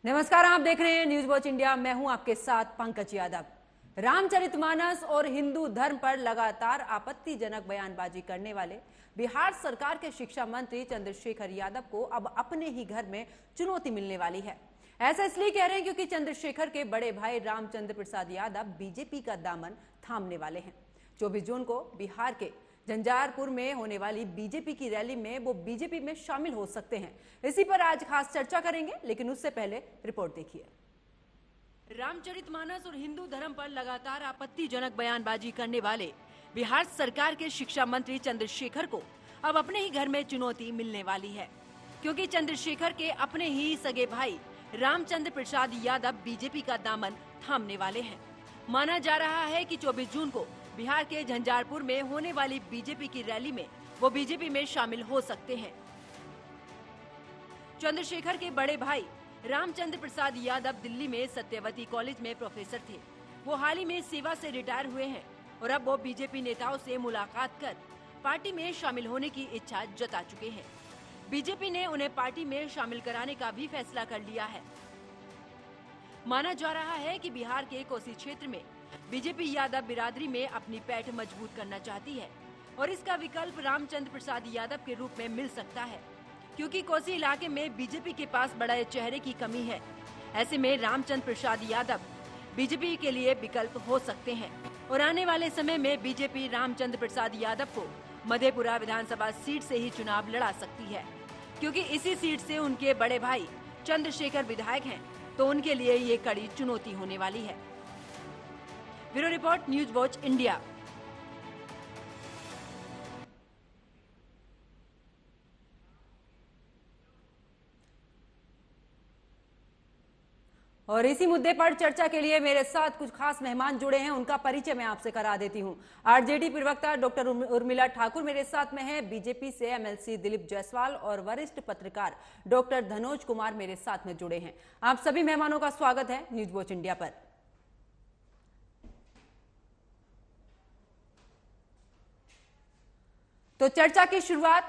नमस्कार, आप देख रहे हैं न्यूज वॉच इंडिया। मैं हूं आपके साथ पंकज यादव। रामचरितमानस और हिंदू धर्म पर लगातार आपत्तिजनक बयानबाजी करने वाले बिहार सरकार के शिक्षा मंत्री चंद्रशेखर यादव को अब अपने ही घर में चुनौती मिलने वाली है। ऐसा इसलिए कह रहे हैं क्योंकि चंद्रशेखर के बड़े भाई रामचंद्र प्रसाद यादव बीजेपी का दामन थामने वाले हैं। 24 जून को बिहार के झंझारपुर में होने वाली बीजेपी की रैली में वो बीजेपी में शामिल हो सकते हैं। इसी पर आज खास चर्चा करेंगे, लेकिन उससे पहले रिपोर्ट देखिए। रामचरितमानस और हिंदू धर्म पर लगातार आपत्तिजनक बयानबाजी करने वाले बिहार सरकार के शिक्षा मंत्री चंद्रशेखर को अब अपने ही घर में चुनौती मिलने वाली है, क्योंकि चंद्रशेखर के अपने ही सगे भाई रामचंद्र प्रसाद यादव बीजेपी का दामन थामने वाले हैं। माना जा रहा है कि 24 जून को बिहार के झंझारपुर में होने वाली बीजेपी की रैली में वो बीजेपी में शामिल हो सकते हैं। चंद्रशेखर के बड़े भाई रामचंद्र प्रसाद यादव दिल्ली में सत्यवती कॉलेज में प्रोफेसर थे। वो हाल ही में सेवा से रिटायर हुए हैं और अब वो बीजेपी नेताओं से मुलाकात कर पार्टी में शामिल होने की इच्छा जता चुके हैं। बीजेपी ने उन्हें पार्टी में शामिल कराने का भी फैसला कर लिया है। माना जा रहा है कि बिहार के कोसी क्षेत्र में बीजेपी यादव बिरादरी में अपनी पैठ मजबूत करना चाहती है और इसका विकल्प रामचंद्र प्रसाद यादव के रूप में मिल सकता है, क्योंकि कोसी इलाके में बीजेपी के पास बड़े चेहरे की कमी है। ऐसे में रामचंद्र प्रसाद यादव बीजेपी के लिए विकल्प हो सकते हैं और आने वाले समय में बीजेपी रामचंद्र प्रसाद यादव को मधेपुरा विधानसभा सीट से ही चुनाव लड़ा सकती है, क्योंकि इसी सीट से उनके बड़े भाई चंद्रशेखर विधायक हैं, तो उनके लिए ये कड़ी चुनौती होने वाली है। Bureau report, news watch India. और इसी मुद्दे पर चर्चा के लिए मेरे साथ कुछ खास मेहमान जुड़े हैं, उनका परिचय मैं आपसे करा देती हूं। आरजेडी प्रवक्ता डॉक्टर उर्मिला ठाकुर मेरे साथ में है, बीजेपी से एमएलसी दिलीप जायसवाल और वरिष्ठ पत्रकार डॉक्टर धनोज कुमार मेरे साथ में जुड़े हैं। आप सभी मेहमानों का स्वागत है न्यूज वॉच इंडिया पर। तो चर्चा की शुरुआत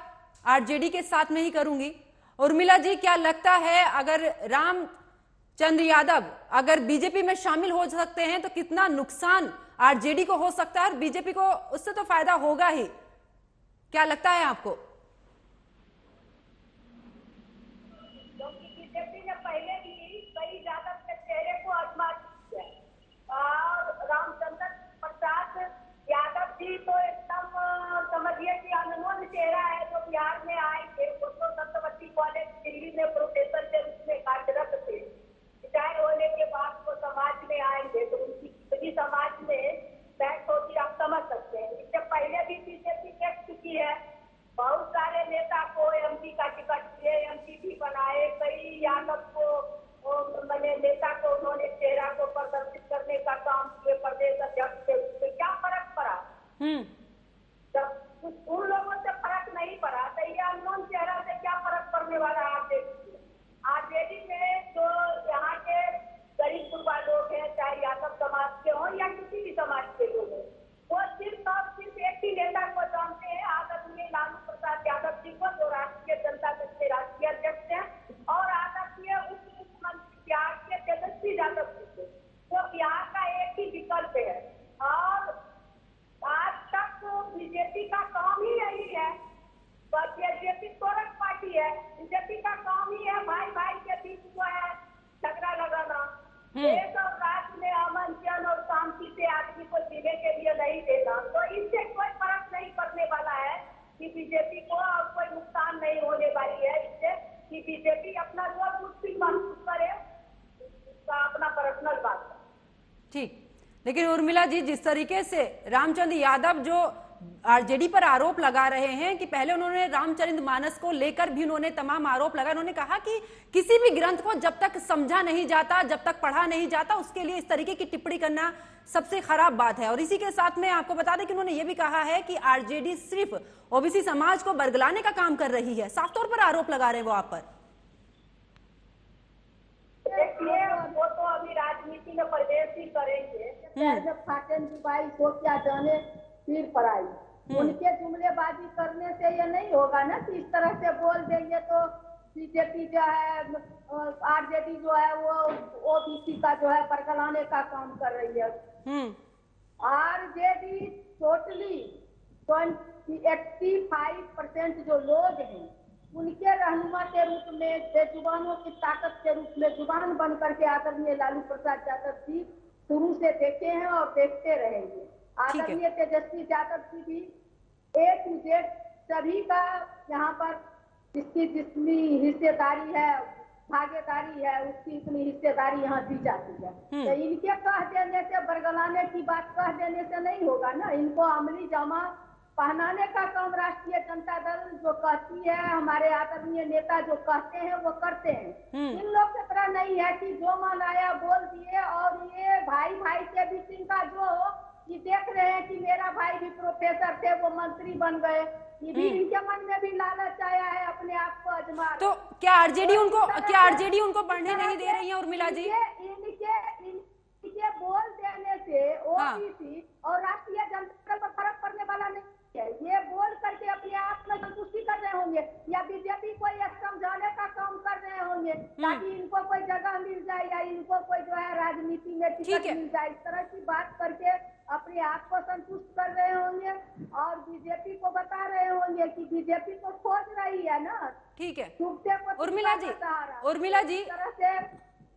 आरजेडी के साथ में ही करूंगी। उर्मिला जी, क्या लगता है अगर रामचंद्र यादव अगर बीजेपी में शामिल हो सकते हैं तो कितना नुकसान आरजेडी को हो सकता है और बीजेपी को उससे तो फायदा होगा ही, क्या लगता है आपको? बीजेपी ने पहले भी कई यादव के चेहरे को आजमा दिया और रामचंद्र प्रसाद यादव जी तो एकदम समझिए कि अनमोल चेहरा है जो बिहार में आए थे। वो तो सत्यवती कॉलेज दिल्ली में प्रोफेसर के रूप में कार्यरत थे। रिटायर होने के बाद वो समाज में आएंगे तो उनकी समाज में बैठ होती आप समझ सकते हैं। इससे पहले भी बीजेपी देख चुकी है, बहुत सारे नेता को एमपी का टिकट दिए, एमपी भी बनाए, कई यादव को मैंने नेता को उन्होंने चेहरा को प्रदर्शित करने का काम किए प्रदेश अध्यक्ष के रूप में। क्या फर्क पड़ा? जब उन लोगों से फर्क नहीं पड़ा तो ये अननोन चेहरा से क्या फर्क पड़ने वाला है? आप देखिए आरजेडी में जो यहाँ के गरीब गुरबा लोग हैं, चाहे यादव समाज के हों या किसी भी समाज के लोग हों, वो सिर्फ और सिर्फ एक ही नेता को जानते हैं, आदरणीय लालू प्रसाद यादव जी को, जो राष्ट्रीय जनता दल के राष्ट्रीय अध्यक्ष हैं, और आदरणीय उप मुख्यमंत्री बिहार के तेजस्वी यादव जी को। तो बिहार का एक ही विकल्प है और आज तक बीजेपी का काम ही यही है। बीजेपी तोरक पार्टी है, बीजेपी का काम ही है भाई भाई के बीच जो है झगड़ा लगाना, देश और राज्य में अमन चैन और शांति से आदमी को जीने के लिए नहीं देना। तो इससे कोई फर्क नहीं पड़ने वाला है कि बीजेपी को और कोई नुकसान नहीं होने वाली है इससे कि बीजेपी अपना रोल मुश्किल महसूस करे, उसका अपना पर्सनल बात है। ठीक, लेकिन उर्मिला जी, जिस तरीके से रामचंद्र यादव जो आरजेडी पर आरोप लगा रहे हैं कि पहले उन्होंने रामचरितमानस को लेकर भी उन्होंने तमाम आरोप लगाए, उन्होंने कहा कि किसी भी ग्रंथ को जब तक समझा नहीं जाता, जब तक पढ़ा नहीं जाता, उसके लिए इस तरीके की टिप्पणी करना सबसे खराब बात है। और इसी के साथ में आपको बता दें कि उन्होंने ये भी कहा है कि आरजेडी सिर्फ ओबीसी समाज को बरगलाने का काम कर रही है। साफ तौर पर आरोप लगा रहे हैं वो आप पर। देखिए वो तो अभी राजनीति में प्रवेश ही करेंगे। फाटेन की बाई को क्या जाने सिर पर आई, उनके जुमलेबाजी करने से ये नहीं होगा ना कि इस तरह से बोल देंगे तो बीजेपी जो है आरजेडी जो है वो ओबीसी का जो है बरगलाने का काम कर रही है। आरजेडी टोटली 85% जो लोग हैं उनके रहनुमा के रूप में, बेजुबानों की ताकत के रूप में जुबान बन करके आदरणीय लालू प्रसाद यादव जी शुरू से देखे हैं और देखते रहेंगे। आदरणीय तेजस्वी यादव जी भी A to Z सभी का यहाँ पर जितनी हिस्सेदारी है, भागीदारी है, उसकी इतनी हिस्सेदारी यहाँ दी जाती है। तो इनके कह देने से, बरगलाने की बात कह देने से नहीं होगा ना। इनको अमली जामा पहनाने का काम राष्ट्रीय जनता दल जो कहती है, हमारे आदरणीय नेता जो कहते हैं वो करते हैं। इन लोग की तरह नहीं है कि जो मन आया बोल दिए, और ये भाई भाई के बीच इनका जो ये देख रहे हैं कि मेरा भाई भी प्रोफेसर थे, वो मंत्री बन गए, ये भी इनके मन में भी लालच आया है अपने आप को आजमा। तो क्या आरजेडी उनको पढ़ने नहीं दे रही है उर्मिला जी? इनके बोल देने से ओबीसी और राष्ट्रीय जनता दल पर फर्क पड़ने वाला नहीं है। ये बोल करके अपने आप में संतुष्टि कर रहे होंगे, या बीजेपी को ये समझाने का काम कर रहे होंगे ताकि इनको कोई जगह मिल जाए, या इनको कोई जो है राजनीति में टिकट मिल जाए। इस तरह की बात करके अपने आप को संतुष्ट कर रहे होंगे और बीजेपी को बता रहे होंगे कि बीजेपी तो खोज रही है ना। ठीक है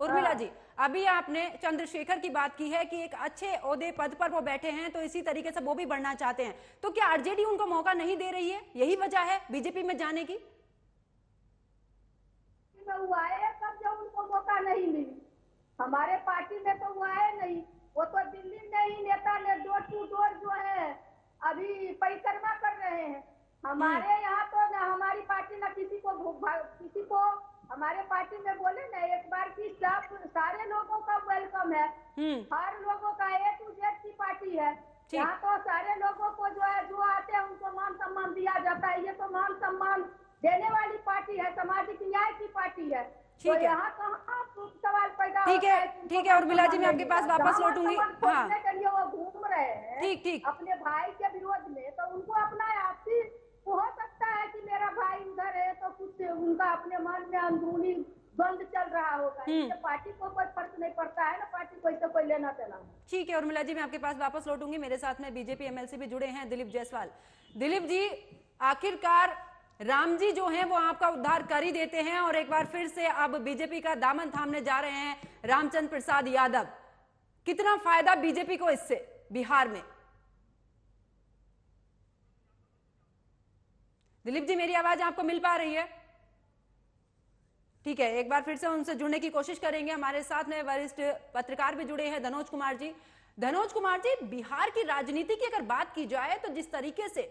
उर्मिला जी, अभी आपने चंद्रशेखर की बात की है कि एक अच्छे ओहदे पद पर वो बैठे हैं, तो इसी तरीके से वो भी बढ़ना चाहते हैं। तो क्या आरजेडी उनको मौका नहीं दे रही है? यही वजह है बीजेपी में जाने की? वो आए कब जब उनको मौका नहीं मिली। हमारे पार्टी में तो वो आए नहीं, वो तो दिल्ली में ही नेता ने डोर टू डोर जो है अभी परिक्रमा कर रहे हैं। हमारे यहाँ तो न हमारी पार्टी न किसी को हमारे पार्टी में बोले ना एक बार की सारे लोगों का वेलकम है, हर लोगों का A to Z की पार्टी है। यहाँ तो सारे लोगों को जो है जो आते हैं उनको मान सम्मान दिया जाता है। ये तो मान सम्मान देने वाली पार्टी है, सामाजिक न्याय की पार्टी है। तो यहाँ कहाँ सवाल पैदा होता है? ठीक है उर्मिला जी, मैं आपके पास वापस लौटूंगी। हाँ, वो घूम रहे हैं ठीक अपने भाई के विरोध में, तो उनको अपना आपसी हो सकता है कि मेरा भाई उधर है तो कुछ उनका अपने मन में अंदरूनी द्वंद चल रहा होगा। इससे पार्टी को कोई फर्क नहीं पड़ता है ना, पार्टी को इससे कोई लेना देना। ठीक है उर्मिला जी, मैं आपके पास वापस लौटूंगी। मेरे साथ में बीजेपी एमएलसी भी जुड़े हैं, दिलीप जायसवाल। दिलीप जी, आखिरकार राम जी जो हैं वो आपका उद्धार कर ही देते हैं, और एक बार फिर से अब बीजेपी का दामन थामने जा रहे हैं रामचंद्र प्रसाद यादव। कितना फायदा बीजेपी को इससे बिहार में? दिलीप जी, मेरी आवाज आपको मिल पा रही है? ठीक है, एक बार फिर से उनसे जुड़ने की कोशिश करेंगे। हमारे साथ में वरिष्ठ पत्रकार भी जुड़े हैं, धनोज कुमार जी। धनोज कुमार जी, बिहार की राजनीति की अगर बात की जाए तो जिस तरीके से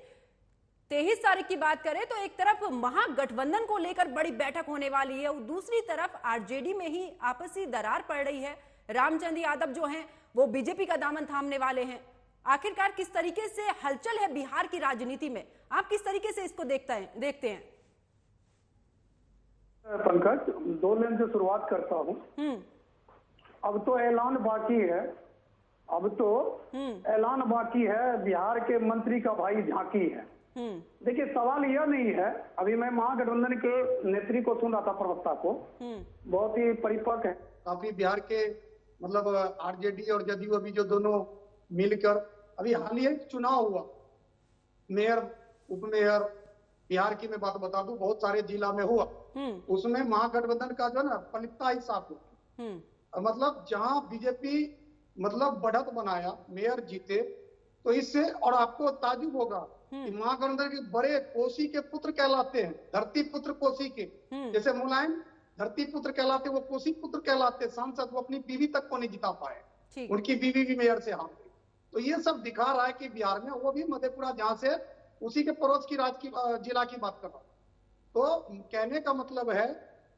23 तारीख की बात करें तो एक तरफ महागठबंधन को लेकर बड़ी बैठक होने वाली है, और दूसरी तरफ आरजेडी में ही आपसी दरार पड़ रही है। रामचंद्र यादव जो हैं वो बीजेपी का दामन थामने वाले हैं। आखिरकार किस तरीके से हलचल है बिहार की राजनीति में? आप किस तरीके से इसको देखते हैं? पंकज, 2 लाइन से शुरुआत करता हूँ। अब तो ऐलान बाकी है, बिहार के मंत्री का भाई झांकी है। देखिए, सवाल यह नहीं है, अभी मैं महागठबंधन के नेत्री को सुन रहा था, प्रवक्ता को, बहुत ही परिपक्व है काफी बिहार के, मतलब आरजेडी और जदयू अभी जो दोनों मिलकर अभी हालिया चुनाव हुआ, मेयर, उपमेयर, बिहार की मैं बात बता दूं, बहुत सारे जिला में हुआ। उसमें महागठबंधन का जो ना पलिता ही साफ हुआ। मतलब जहां बीजेपी मतलब बढ़त बनाया, मेयर जीते, तो इससे और आपको ताजुब होगा कि महागठबंधन के बड़े कोसी के पुत्र कहलाते हैं, धरती पुत्र कोसी के, जैसे मुलायम धरती पुत्र कहलाते, वो कोसी पुत्र कहलाते। सांसद वो अपनी बीवी तक को नहीं जिता पाए, उनकी बीवी भी मेयर से हार गई। तो ये सब दिखा रहा है कि बिहार में, वो भी मधेपुरा जहां से उसी के पड़ोस की जिला की बात कर रहा हूं। तो कहने का मतलब है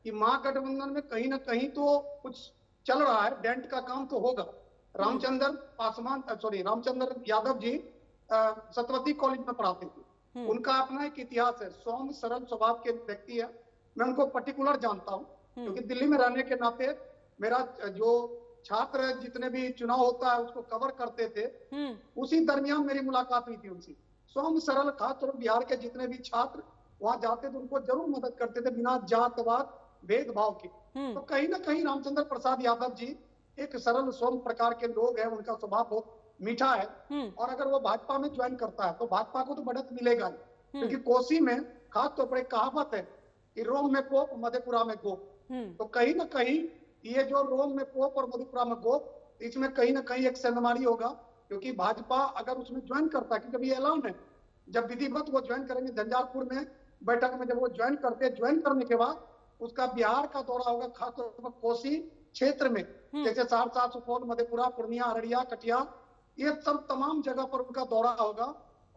कि महागठबंधन में कहीं ना कहीं तो कुछ चल रहा है, डेंट का काम तो होगा। रामचंद्र यादव जी सतवती कॉलेज में पढ़ाते थे, उनका अपना एक इतिहास है, सौम्य सरल स्वभाव के व्यक्ति है। मैं उनको पर्टिकुलर जानता हूँ, क्योंकि दिल्ली में रहने के नाते मेरा जो छात्र जितने भी चुनाव होता है उसको कवर करते थे, उसी दरमियान मेरी मुलाकात हुई थी उनसे। सौम्य सरल, खासतौर बिहार के जितने भी छात्र वहां जाते तो उनको जरूर मदद करते थे बिना जातवाद भेदभाव के। तो कहीं ना कहीं रामचंद्र प्रसाद यादव जी एक सरल सोम प्रकार के लोग हैं, उनका स्वभाव बहुत मीठा है, और अगर वो भाजपा में ज्वाइन करता है तो भाजपा को तो बढ़त मिलेगा ही, क्योंकि कोसी में खास तौर पर एक कहावत है कि रोम में पोप मधेपुरा में गोप। तो कहीं ना कहीं ये जो रोम में पोप और मधेपुरा में गोप, इसमें कहीं ना कहीं एक सेंधमारी होगा, क्योंकि भाजपा अगर उसमें ज्वाइन करता है, क्योंकि अभी ऐलान है जब विधिवत वो ज्वाइन करेंगे झंझारपुर में बैठक में, जब वो ज्वाइन करते हैं, ज्वाइन करने के बाद उसका बिहार का दौरा होगा, खासतौर पर कोसी क्षेत्र में, जैसे सहरसा, सुपौल, मधेपुरा, पूर्णिया, अररिया, कटिहार, ये सब तमाम जगह पर उनका दौरा होगा,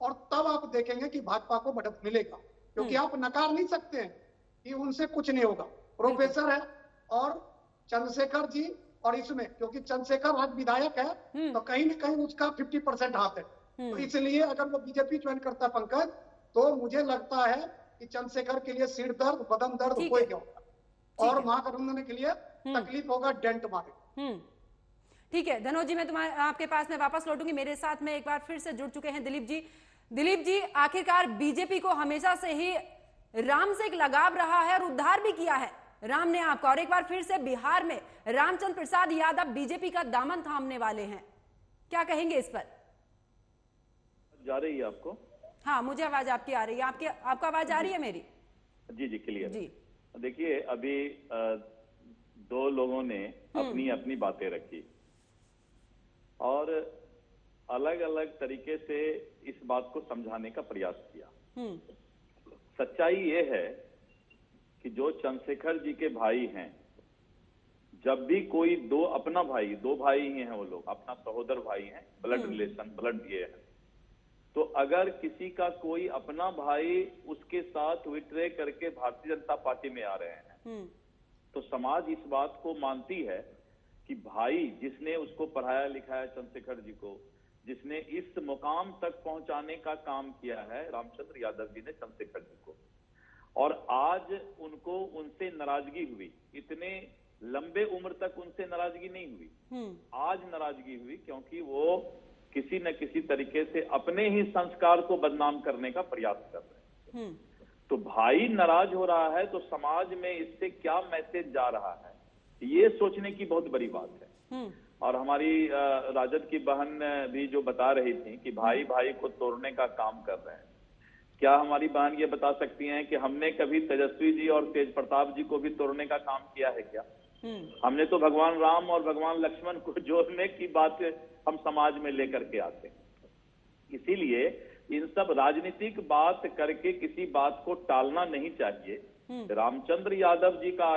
और तब आप देखेंगे कि भाजपा को बढ़त मिलेगा, क्योंकि आप नकार नहीं सकते हैं कि उनसे कुछ नहीं होगा। प्रोफेसर है और चंद्रशेखर जी, और इसमें क्योंकि चंद्रशेखर आज विधायक है तो कहीं ना कहीं उसका 50% हाथ है, तो इसलिए अगर वो बीजेपी ज्वाइन करता है पंकज, तो मुझे लगता है कि चंद्रशेखर के लिए सिर दर्द, बदन दर्द होगा, और महागठबंधन के लिए तकलीफ होगा, डेंट मारे। ठीक है धनोज जी, मैं तुम्हारे आपके पास में वापस लौटूंगी। मेरे साथ में एक बार फिर से जुड़ चुके हैं दिलीप जी। दिलीप जी, आखिरकार बीजेपी को हमेशा से ही राम से एक लगाव रहा है और उद्धार भी किया है राम ने आपका, और एक बार फिर से बिहार में रामचंद्र प्रसाद यादव बीजेपी का दामन थामने वाले हैं, क्या कहेंगे इस पर? जा रही है आपको? हाँ, मुझे आवाज आपकी आ रही है। आपका आवाज आ रही है मेरी? जी जी, क्लियर जी। देखिए, अभी दो लोगों ने अपनी अपनी बातें रखी और अलग अलग तरीके से इस बात को समझाने का प्रयास किया। सच्चाई ये है कि जो चंद्रशेखर जी के भाई हैं, जब भी कोई दो भाई ही हैं, वो लोग अपना सहोदर भाई हैं, ब्लड रिलेशन, ब्लड ये है, तो अगर किसी का कोई अपना भाई उसके साथ विट्रे करके भारतीय जनता पार्टी में आ रहे हैं, तो समाज इस बात को मानती है कि भाई जिसने उसको पढ़ाया लिखाया, चंद्रशेखर जी को, जिसने इस मुकाम तक पहुंचाने का काम किया है, रामचंद्र यादव जी ने चंद्रशेखर जी को, और आज उनको उनसे नाराजगी हुई। इतने लंबे उम्र तक उनसे नाराजगी नहीं हुई, आज नाराजगी हुई क्योंकि वो किसी न किसी तरीके से अपने ही संस्कार को बदनाम करने का प्रयास कर रहे हैं। तो भाई नाराज हो रहा है तो समाज में इससे क्या मैसेज जा रहा है, ये सोचने की बहुत बड़ी बात है। और हमारी राजद की बहन भी जो बता रही थी कि भाई भाई को तोड़ने का काम कर रहे हैं, क्या हमारी बहन ये बता सकती हैं कि हमने कभी तेजस्वी जी और तेज प्रताप जी को भी तोड़ने का काम किया है क्या? हमने तो भगवान राम और भगवान लक्ष्मण को जोड़ने की बात हम समाज में लेकर के आते हैं। इसीलिए इन सब राजनीतिक बात करके किसी बात को टालना नहीं चाहिए। रामचंद्र यादव जी का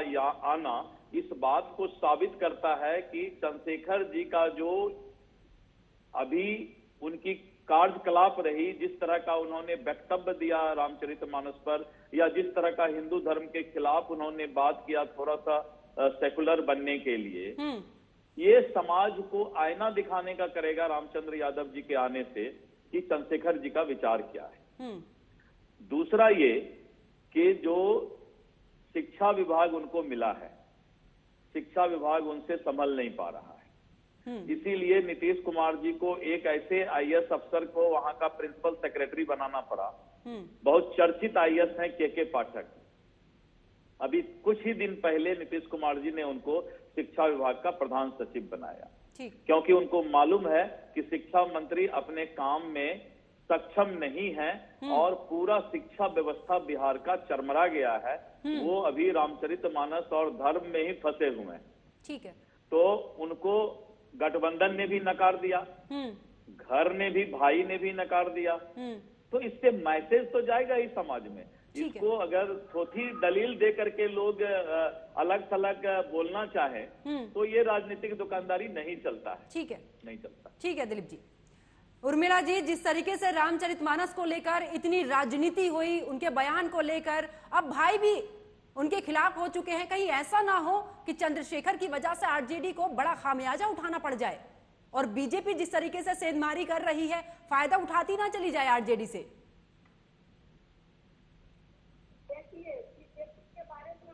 आना इस बात को साबित करता है कि चंद्रशेखर जी का जो अभी उनकी कार्यकलाप रही, जिस तरह का उन्होंने वक्तव्य दिया रामचरितमानस पर, या जिस तरह का हिंदू धर्म के खिलाफ उन्होंने बात किया थोड़ा सा सेकुलर बनने के लिए, ये समाज को आईना दिखाने का करेगा रामचंद्र यादव जी के आने से कि चंद्रशेखर जी का विचार क्या है। दूसरा ये कि जो शिक्षा विभाग उनको मिला है, शिक्षा विभाग उनसे संभल नहीं पा रहा है, इसीलिए नीतीश कुमार जी को एक ऐसे आईएएस अफसर को वहां का प्रिंसिपल सेक्रेटरी बनाना पड़ा। बहुत चर्चित आईएएस हैं के पाठक। अभी कुछ ही दिन पहले नीतीश कुमार जी ने उनको शिक्षा विभाग का प्रधान सचिव बनाया, क्योंकि उनको मालूम है कि शिक्षा मंत्री अपने काम में सक्षम नहीं है और पूरा शिक्षा व्यवस्था बिहार का चरमरा गया है। वो अभी रामचरितमानस और धर्म में ही फंसे हुए हैं। ठीक है। तो उनको गठबंधन ने भी नकार दिया, घर ने भी, भाई ने भी नकार दिया। तो इससे मैसेज तो जाएगा ही समाज में। इसको अगर थोड़ी दलील दे करके लोग अलग थलग बोलना चाहें तो ये राजनीतिक दुकानदारी नहीं चलता है। ठीक है, नहीं चलता। ठीक है दिलीप जी। उर्मिला जी, जिस तरीके से रामचरितमानस को लेकर इतनी राजनीति हुई, उनके बयान को लेकर अब भाई भी उनके खिलाफ हो चुके हैं, कहीं ऐसा ना हो कि चंद्रशेखर की वजह से आरजेडी को बड़ा खामियाजा उठाना पड़ जाए और बीजेपी जिस तरीके से सेंधमारी कर रही है फायदा उठाती ना चली जाए आरजेडी से?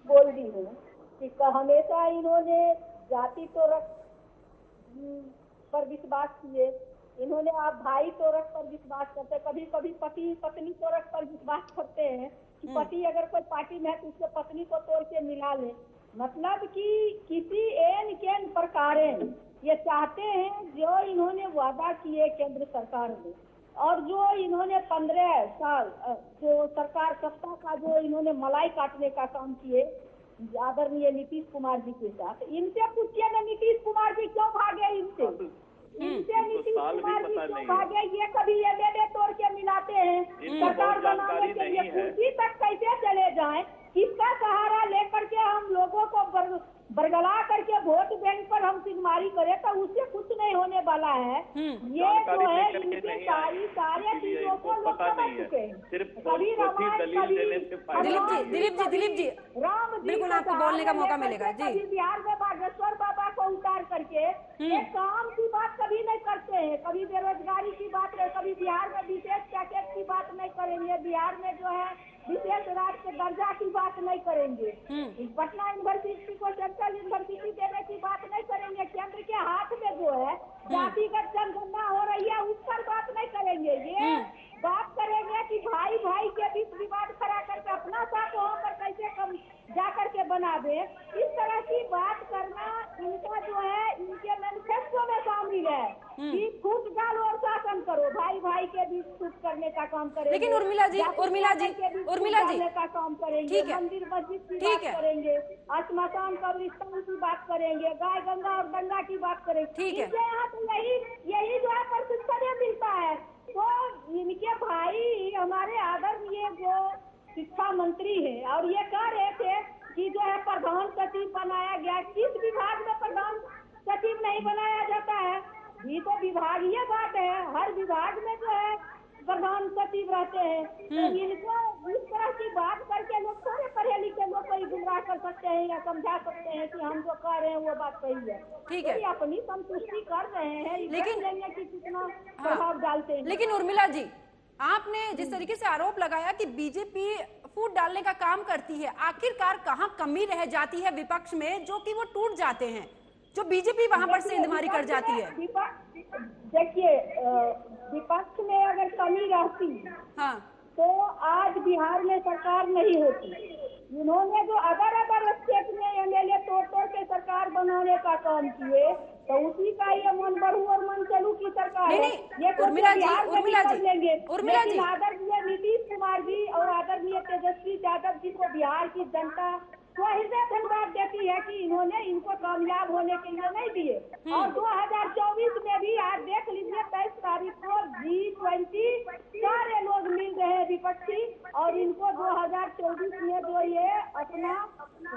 बोल दी हूँ कि हमेशा इन्होंने जाति तो रख पर विश्वास किए, इन्होंने आप भाई तो रख पर विश्वास करते, कभी कभी पति पत्नी तो रख पर विश्वास करते हैं कि पति अगर कोई पार्टी में है तो उसके पत्नी को तोड़ के मिला ले। मतलब कि किसी एन केन प्रकार ये चाहते हैं जो इन्होंने वादा किए केंद्र सरकार में, और जो इन्होंने 15 साल जो सरकार सत्ता का जो इन्होंने मलाई काटने का काम किए आदरणीय नीतीश कुमार जी के साथ, इनसे पूछिए ना नीतीश कुमार जी क्यों भागे, इनसे नीतीश कुमार जी क्यों भागे? ये कभी एमएलए तोड़ के मिलाते हैं, सरकार बनाने के लिए कुर्सी तक कैसे चले जाएं? किसका सहारा लेकर के हम लोगों को बरगला करके वोट बैंक पर हम सिगमारी करें? तो उससे कुछ नहीं होने वाला है। ये जो है इनके सारे चीजों को लोग समझ चुके हैं। कभी दिलीप जी राम जी बिल्कुल आपको बोलने का मौका मिलेगा जी। कभी बिहार में बागेश्वर बाबा को उतार करके ये काम की बात कभी नहीं करते हैं, कभी बेरोजगारी की बात नहीं, कभी बिहार में विशेष पैकेज की बात नहीं करेंगे, बिहार में जो है विशेष राज्य के दर्जा की बात नहीं करेंगे, पटना यूनिवर्सिटी को सेंट्रल यूनिवर्सिटी देने की बात नहीं करेंगे, केंद्र के हाथ में जो है जातिगत जनगणना हो रही है उस पर बात नहीं करेंगे। ये बात करेंगे कि भाई भाई के बीच विवाद खड़ा करके अपना साथ वहाँ पर कैसे कम जा करके बना दे, इस तरह की बात करना इनका जो है इनके मैनिफेस्टो में शामिल है कि फूट डालो और शासन करो, भाई भाई के बीच फूट करने का काम करेंगे। लेकिन उर्मिला जी का काम करेंगे, मंदिर मस्जिद की बात करेंगे, श्मशान कब्रिस्तान की बात करेंगे, गाय गंगा और गंगा की बात करेंगे। ठीक है, यहाँ तो यही जो है प्रशिक्षण मिलता है। तो इनके भाई हमारे आदरणीय जो शिक्षा मंत्री है और ये कह रहे थे कि जो है प्रधान सचिव बनाया गया, किस विभाग में प्रधान सचिव नहीं बनाया जाता है? ये तो विभागीय बात है, हर विभाग में जो है प्रधान सचिव रहते हैं। तो इनको इस तरह की बात करके लोग थोड़े पढ़े लिखे लोग को गुमराह कर सकते हैं या समझा सकते हैं कि हम जो कह रहे हैं वो बात सही है। ठीक है, अपनी संतुष्टि कर रहे हैं, लेकिन कि कितना प्रभाव डालते हैं। लेकिन उर्मिला जी, आपने जिस तरीके से आरोप लगाया कि बीजेपी फूट डालने का काम करती है, आखिरकार कहाँ कमी रह जाती है विपक्ष में जो कि वो टूट जाते हैं, जो बीजेपी वहां पर सेंधमारी कर जाती है? देखिए, विपक्ष में अगर कमी रहती तो आज बिहार में सरकार नहीं होती। इन्होंने जो अदर स्टेट में एमएलए तोड़ के सरकार बनाने का काम किए तो उसी का ये मन बढ़ू और मन चलू की सरकार है। ये उर्मिला जी आदरणीय नीतीश कुमार जी और आदरणीय तेजस्वी यादव जी को बिहार की जनता तो हृदय धन्यवाद देती है कि इन्होंने इनको कामयाब होने के लिए नहीं दिए। और 2024 में भी आज देख लीजिए 23 तारीख को G20 सारे लोग मिल रहे हैं विपक्षी, और इनको 2024 में जो ये अपना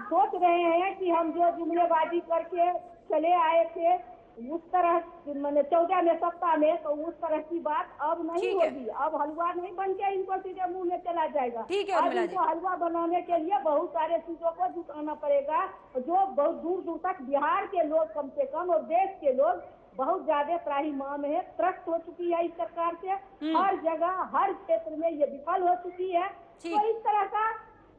सोच रहे हैं कि हम जो जुमलेबाजी करके चले आए थे उस तरह मैंने 14 में सत्ता में, तो उस तरह की बात अब नहीं होगी। अब हलवा नहीं बन के इनको सीधे मुंह में चला जाएगा। अब इनको हलवा बनाने के लिए बहुत सारे चीजों को जुटाना पड़ेगा, जो बहुत दूर दूर तक बिहार के लोग कम से कम और देश के लोग बहुत ज्यादा त्राहिमाम है, त्रस्त हो चुकी है इस सरकार से। हर जगह हर क्षेत्र में ये विफल हो चुकी है। तो इस तरह का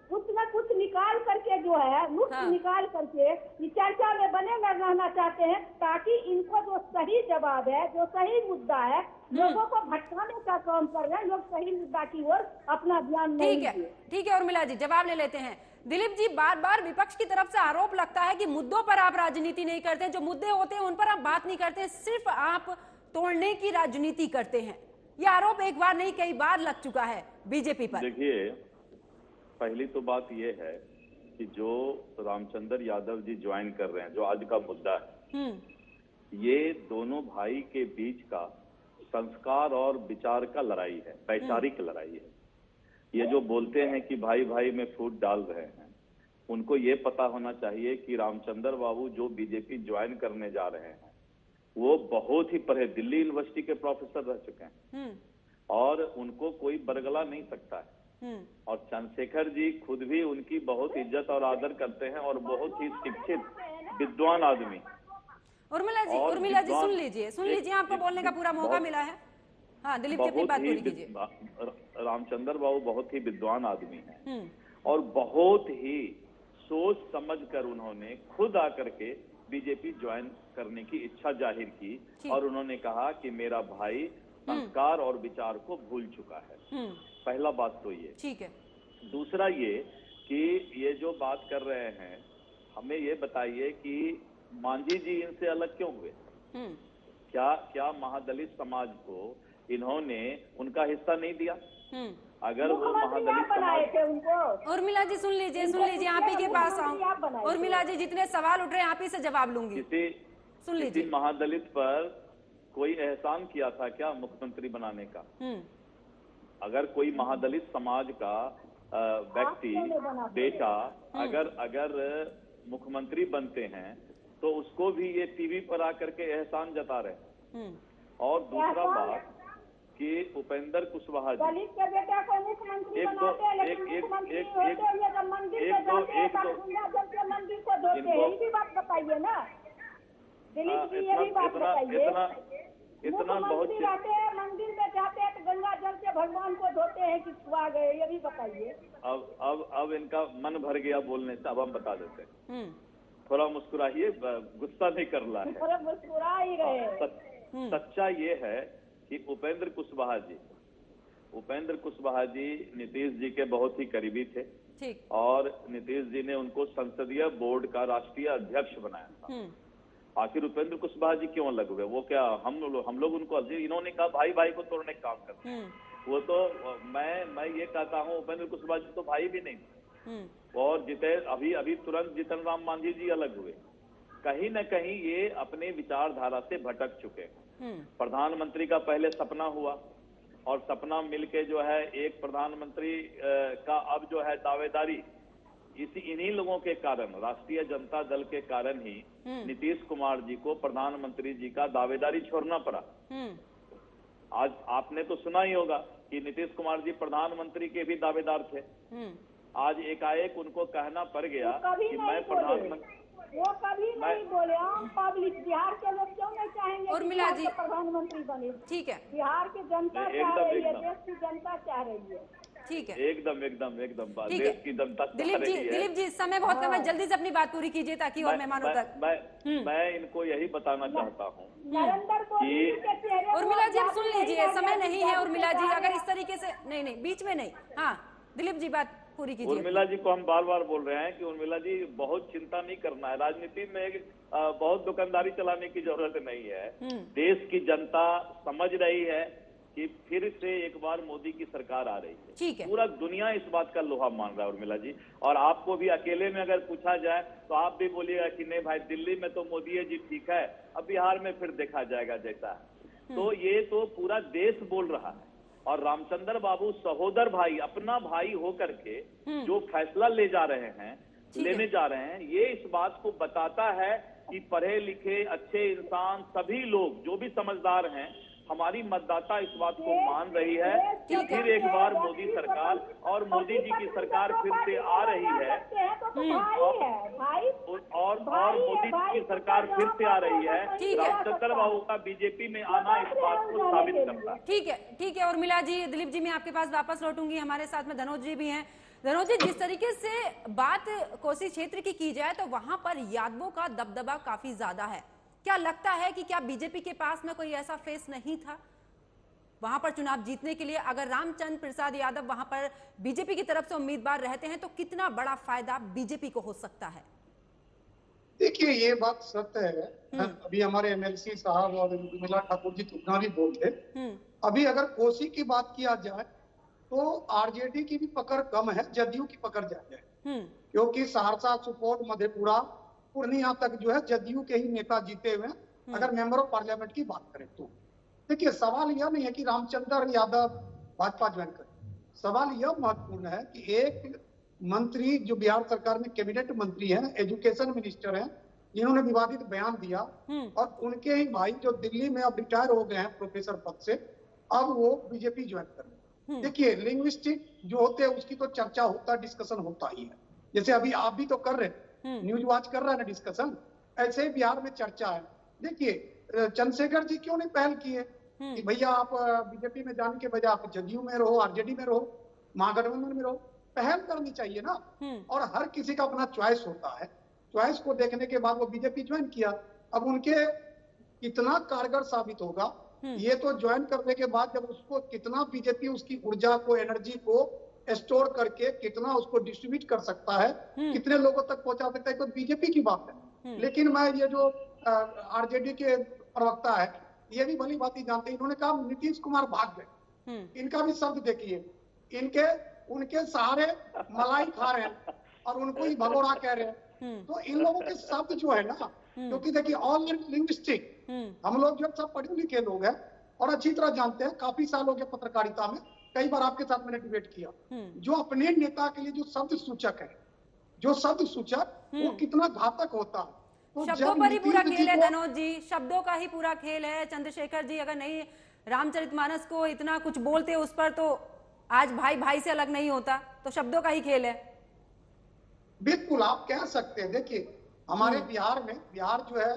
कुछ न कुछ निकाल करके जो है नुस्ख निकाल करके इस चर्चा में बने रहना चाहते हैं, ताकि इनको जो सही जवाब है, जो सही मुद्दा है, लोगों को भटकाने का काम कर रहे हैं, लोग सही मुद्दा की ओर अपना ध्यान नहीं दिए। ठीक है उर्मिला जी, जवाब ले लेते हैं। दिलीप जी, बार बार विपक्ष की तरफ से आरोप लगता है कि मुद्दों पर आप राजनीति नहीं करते, जो मुद्दे होते हैं उन पर आप बात नहीं करते, सिर्फ आप तोड़ने की राजनीति करते हैं। ये आरोप एक बार नहीं कई बार लग चुका है बीजेपी पर। देखिए, पहली तो बात यह है कि जो रामचंद्र यादव जी ज्वाइन कर रहे हैं, जो आज का मुद्दा है, ये दोनों भाई के बीच का संस्कार और विचार का लड़ाई है, वैचारिक लड़ाई है। ये जो बोलते हैं कि भाई भाई में फूट डाल रहे हैं, उनको ये पता होना चाहिए कि रामचंद्र बाबू जो बीजेपी ज्वाइन करने जा रहे हैं वो बहुत ही पढ़े, दिल्ली यूनिवर्सिटी के प्रोफेसर रह चुके हैं और उनको कोई बरगला नहीं सकता है। और चंद्रशेखर जी खुद भी उनकी बहुत इज्जत और आदर करते हैं और बहुत ही शिक्षित विद्वान आदमी। उर्मिला जी सुन लीजिए, आपको बोलने का पूरा मौका मिला है। हाँ, दिलीप जी अपनी बात पूरी कीजिए। रामचंद्र बाबू बहुत ही विद्वान आदमी हैं और बहुत ही सोच समझ कर उन्होंने खुद आकर के बीजेपी ज्वाइन करने की इच्छा जाहिर की और उन्होंने कहा कि मेरा भाई संस्कार और विचार को भूल चुका है। पहला बात तो ये। ठीक है। दूसरा ये कि ये जो बात कर रहे हैं, हमें ये बताइए कि मांझी जी इनसे अलग क्यों हुए? क्या महादलित समाज को इन्होंने उनका हिस्सा नहीं दिया? अगर वो महादलित बनाए थे समाज, उनको। उर्मिला जी सुन लीजिए आप ही के पास आऊं। उर्मिला जी जितने सवाल उठ रहे हैं आप ही से जवाब लूंगी, सुन लीजिए। किसी महादलित पर कोई एहसान किया था क्या मुख्यमंत्री बनाने का? अगर कोई महादलित समाज का व्यक्ति बेटा अगर मुख्यमंत्री बनते हैं तो उसको भी ये टीवी पर आकर के एहसान जता रहे। और दूसरा बात कि उपेंद्र कुशवाहा जी दलित के बेटा को मुख्यमंत्री बनाते हैं, लेकिन मुख्यमंत्री होते हुए जब मंदिर में जाते हैं तब गुंडागर्द के मंदिर को धोते हैं। ये भी बात बताइए ना दिलीप जी, ये भी बात बताइए। इतना बहुत जाते हैं मंदिर में जाते हैं तो गंगा जल से भगवान को धोते हैं कि छुआ गए, ये भी बताइए। अब इनका मन भर गया बोलने से, अब हम बता देते हैं। थोड़ा मुस्कुराइए, गुस्सा नहीं कर रहा है, थोड़ा मुस्कुरा ही रहे। सच्चा ये है कि उपेंद्र कुशवाहा जी नीतीश जी के बहुत ही करीबी थे। ठीक। और नीतीश जी ने उनको संसदीय बोर्ड का राष्ट्रीय अध्यक्ष बनाया था। आखिर उपेंद्र कुशवाहा जी क्यों अलग हुए? वो क्या हम लोग उनको, इन्होंने कहा भाई भाई को तोड़ने का काम करते हैं। वो तो मैं ये कहता हूँ उपेंद्र कुशवाहा जी तो भाई भी नहीं थे। और अभी तुरंत जीतन राम मांझी जी अलग हुए। कहीं न कहीं ये अपने विचारधारा से भटक चुके हैं। प्रधानमंत्री का पहले सपना हुआ और सपना मिलके जो है एक प्रधानमंत्री का अब जो है दावेदारी, इन्हीं लोगों के कारण, राष्ट्रीय जनता दल के कारण ही नीतीश कुमार जी को प्रधानमंत्री जी का दावेदारी छोड़ना पड़ा। आज आपने तो सुना ही होगा कि नीतीश कुमार जी प्रधानमंत्री के भी दावेदार थे। आज एकाएक उनको कहना पड़ गया कि मैं प्रधानमंत्री, वो कभी नहीं बोले। आम पब्लिक बिहार के लोग क्यों नहीं चाहेंगे उर्मिला जी प्रधानमंत्री बने? ठीक है, बिहार की जनता चाह रही है, देश की जनता चाह रही है। ठीक है, एकदम देश की जनता चाह रही है। दिलीप जी समय बहुत कम है, जल्दी से अपनी बात पूरी कीजिए ताकि और मेहमानों तक। मैं इनको यही बताना चाहता हूँ कि उर्मिला जी आप सुन लीजिए, समय नहीं है उर्मिला जी, अगर इस तरीके से नहीं बीच में नहीं। हाँ दिलीप जी बात पूरी कीजिए। उर्मिला जी को हम बार बार बोल रहे हैं कि उर्मिला जी बहुत चिंता नहीं करना है, राजनीति में बहुत दुकानदारी चलाने की जरूरत नहीं है। देश की जनता समझ रही है कि फिर से एक बार मोदी की सरकार आ रही है। ठीक है, पूरा दुनिया इस बात का लोहा मान रहा है उर्मिला जी। और आपको भी अकेले में अगर पूछा जाए तो आप भी बोलिएगा कि नहीं भाई दिल्ली में तो मोदी जी ठीक है, अब बिहार में फिर देखा जाएगा जैसा है। तो ये तो पूरा देश बोल रहा है। और रामचंद्र बाबू सहोदर भाई, अपना भाई होकर के जो फैसला लेने जा रहे हैं, ये इस बात को बताता है कि पढ़े लिखे अच्छे इंसान सभी लोग जो भी समझदार हैं, हमारी मतदाता इस बात को मान रही है कि फिर एक बार मोदी सरकार और मोदी जी की सरकार फिर से आ रही है। और मोदी जी की सरकार फिर से आ रही है। रामचंद्र बाबू का बीजेपी में आना इस बात को साबित करता है। ठीक है उर्मिला जी, दिलीप जी मैं आपके पास वापस लौटूंगी। हमारे साथ में धनोज जी भी हैं। धनोज जी, जिस तरीके से बात कोसी क्षेत्र की जाए तो वहां पर यादवों का दबदबा काफी ज्यादा है। क्या लगता है कि क्या बीजेपी के पास में कोई ऐसा फेस नहीं था वहां पर चुनाव जीतने के लिए? अगर रामचंद्र प्रसाद यादव वहां पर बीजेपी की तरफ से उम्मीदवार रहते हैं तो कितना बड़ा फायदा बीजेपी को हो सकता है? देखिए ये बात सत्य है। अभी हमारे एमएलसी साहब और उर्मिला ठाकुर जी उतना भी बोलते। अभी अगर कोसी की बात किया जाए तो आरजेडी की भी पकड़ कम है, जदयू की पकड़ ज्यादा है। क्योंकि सहरसा, सुपौल, मधेपुरा, पूर्णिया तक जो है जदयू के ही नेता जीते हुए हैं। अगर मेंबर ऑफ पार्लियामेंट की बात करें तो देखिए सवाल यह नहीं है कि रामचंद्र यादव भाजपा ज्वाइन करें। सवाल यह महत्वपूर्ण है कि एक मंत्री जो बिहार सरकार में कैबिनेट मंत्री है, एजुकेशन मिनिस्टर है, जिन्होंने विवादित बयान दिया, और उनके ही भाई जो दिल्ली में अब रिटायर हो गए हैं प्रोफेसर पद से, अब वो बीजेपी ज्वाइन करें। देखिए लिंग्विस्टिक जो होते हैं उसकी तो चर्चा होता, डिस्कशन होता ही है। जैसे अभी आप भी तो कर रहे हैं, न्यूज वॉच कर रहा है ना डिस्कशन, ऐसे ही बिहार में चर्चा है। देखिए चंद्रशेखर जी क्यों नहीं पहल किए कि भैया आप बीजेपी में जाने के बजाय आप जदयू में रहो, आरजेडी में रहो, महागठबंधन में रहो? पहल करनी चाहिए ना। और हर किसी का अपना चॉइस होता है। चॉइस को देखने के बाद वो बीजेपी ज्वाइन किया। अब उनके कितना कारगर साबित होगा ये तो ज्वाइन करने के बाद, जब उसको कितना बीजेपी उसकी ऊर्जा को, एनर्जी को स्टोर करके कितना उसको डिस्ट्रीब्यूट कर सकता है, कितने लोगों तक पहुंचा सकता है, तो बीजेपी की बात है। लेकिन मैं ये जो आरजेडी के प्रवक्ता है ये भी भली बात ही जानते हैं, इन्होंने कहा नीतीश कुमार भाग गए। इनका भी शब्द देखिए, उनके सहारे मलाई खा रहे हैं और उनको ही भगोड़ा कह रहे हैं। तो इन लोगों के शब्द जो है ना, क्योंकि देखिए ऑल लिंग्विस्टिक, हम लोग जो सब पढ़े लिखे लोग हैं और अच्छी तरह जानते हैं, काफी साल हो गए पत्रकारिता में, कई बार आपके साथ मैंने डिबेट किया, जो अपने नेता के लिए जो शब्द सूचक है, जो शब्द सूचक वो कितना घातक होता है। तो शब्दों पर ही पूरा खेल है धनोज जी, शब्दों का ही पूरा खेल है। चंद्रशेखर जी अगर नहीं रामचरितमानस को इतना कुछ बोलते उस पर, तो आज भाई भाई से अलग नहीं होता। तो शब्दों का ही खेल है। बिल्कुल आप कह सकते हैं। देखिए हमारे बिहार में, बिहार जो है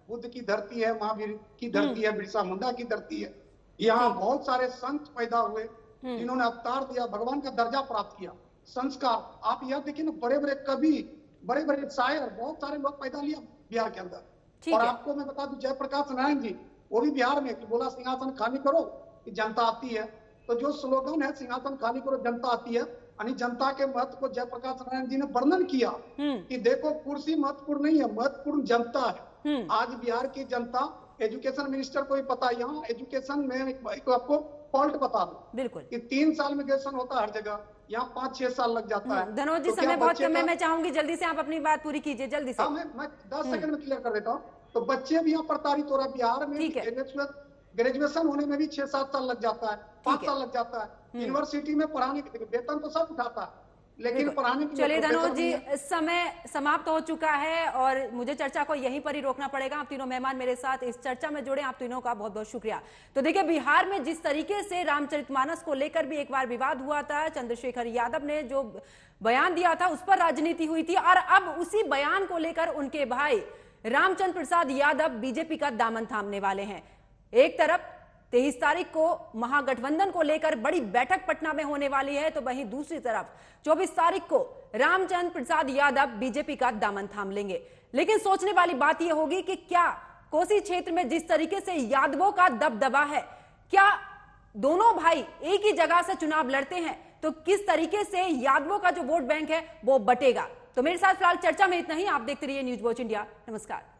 बुद्ध की धरती है, महावीर की धरती है, बिरसा मुंडा की धरती है। यहाँ बहुत सारे संत पैदा हुए जिन्होंने अवतार दिया, भगवान का दर्जा प्राप्त किया, संस्कार। आप यह देखिए ना, बड़े बड़े कवि, बड़े बड़े शायर, बहुत सारे लोग पैदा लिया बिहार के अंदर। और आपको मैं बता दूं, जयप्रकाश नारायण जी वो भी बिहार में, बोला सिंहासन खाली करो कि जनता आती है। तो जो स्लोगन है सिंहासन खाली करो जनता आती है, यानी जनता के महत्व को जयप्रकाश नारायण जी ने वर्णन किया कि देखो कुर्सी महत्वपूर्ण नहीं है, महत्वपूर्ण जनता है। आज बिहार की जनता, एजुकेशन मिनिस्टर को भी पता है, यहाँ एजुकेशन में आपको फॉल्ट बता दो बिल्कुल कि 3 साल में ग्रेजुएशन होता है हर जगह, यहाँ 5-6 साल लग जाता है। धनोज जी समय बहुत कम है, मैं चाहूंगी जल्दी से आप अपनी बात पूरी कीजिए, जल्दी से। मैं 10 सेकंड में क्लियर कर देता हूँ। तो बच्चे भी यहाँ प्रताड़ित हो रहा है। बिहार में ग्रेजुएशन होने में भी 6-7 साल लग जाता है, 5 साल लग जाता है। यूनिवर्सिटी में पढ़ाने के वेतन तो सब उठाता है, लेकिन पढ़ाने के। चलिए धनोज जी, समय समाप्त हो चुका है और मुझे चर्चा को यहीं पर ही रोकना पड़ेगा। आप तीनों मेहमान मेरे साथ इस चर्चा में जुड़े, आप तीनों का बहुत बहुत शुक्रिया। तो देखिए, बिहार में जिस तरीके से रामचरितमानस को लेकर भी एक बार विवाद हुआ था, चंद्रशेखर यादव ने जो बयान दिया था उस पर राजनीति हुई थी, और अब उसी बयान को लेकर उनके भाई रामचंद्र प्रसाद यादव बीजेपी का दामन थामने वाले हैं। एक तरफ 23 तारीख को महागठबंधन को लेकर बड़ी बैठक पटना में होने वाली है, तो वहीं दूसरी तरफ 24 तारीख को रामचंद्र प्रसाद यादव बीजेपी का दामन थाम लेंगे। लेकिन सोचने वाली बात यह होगी कि क्या कोसी क्षेत्र में जिस तरीके से यादवों का दबदबा है, क्या दोनों भाई एक ही जगह से चुनाव लड़ते हैं तो किस तरीके से यादवों का जो वोट बैंक है वो बटेगा। तो मेरे साथ फिलहाल चर्चा में इतना ही। आप देखते रहिए न्यूज वॉच इंडिया। नमस्कार।